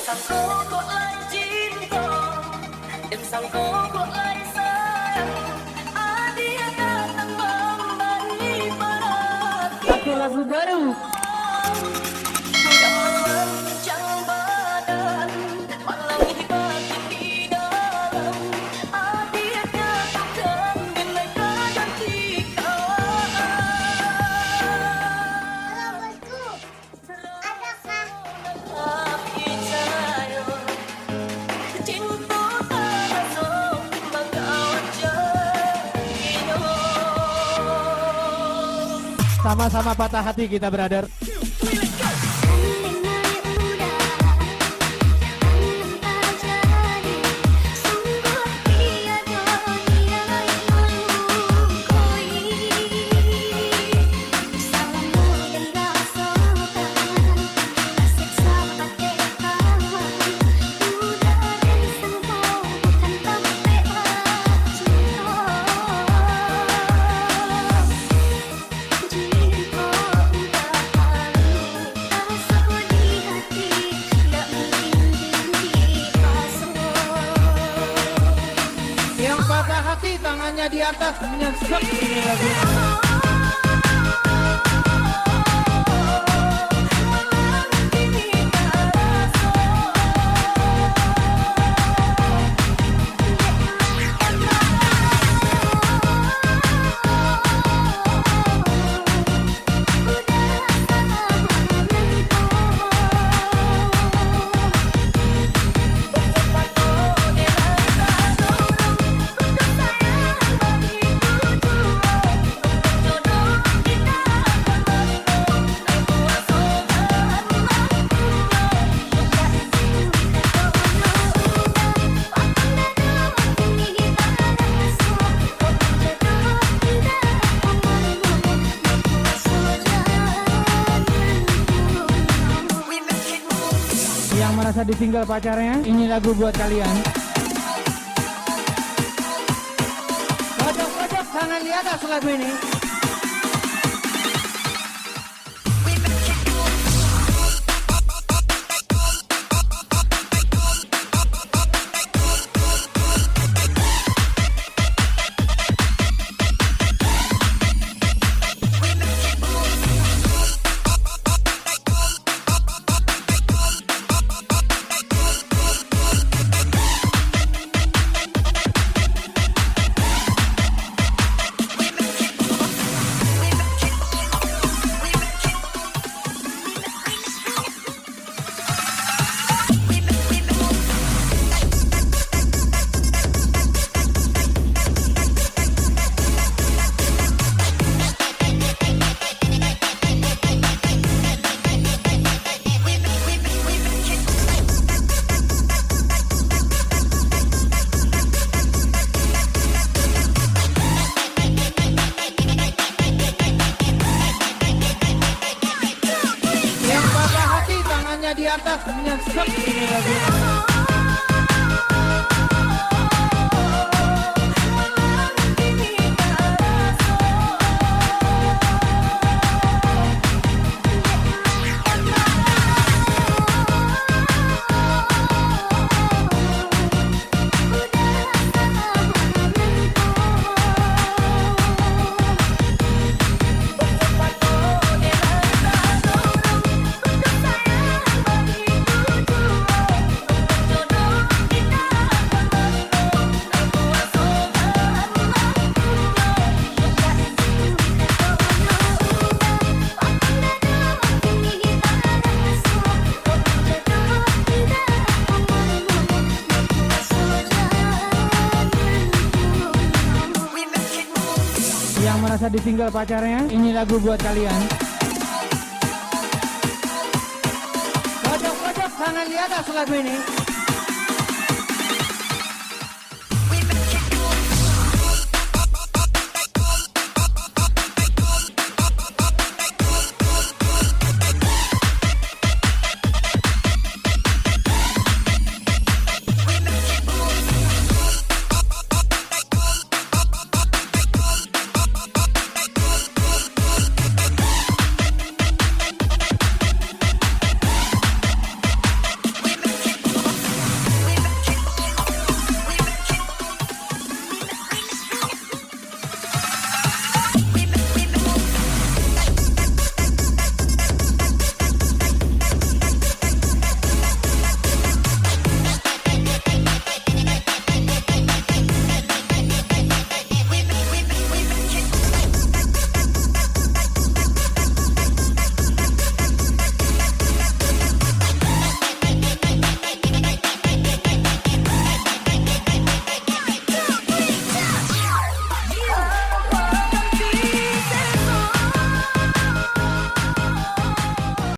Sangko kok lain cinta dan sangko kok lain sayang. Dia datang memberi berat. Pakai lagu baru. Sudah malam kencang badan, malam hebat di dalam. Dia datang dengan ganti kawan. Halo bosku, adakah Tapi saya cinta langsung bagawan jadinya. Sama-sama patah hati kita, brother. Yang patah hati tangannya di atas nyesek ini lagu. Yang merasa ditinggal pacarnya, ini lagu buat kalian. Pojok-pojok tangan di atas lagu ini. Yang patah hati tangannya di atas nyesek ini lagu. Yang merasa ditinggal pacarnya, ini lagu buat kalian. Pojok-pojok tangan di atas lagu ini.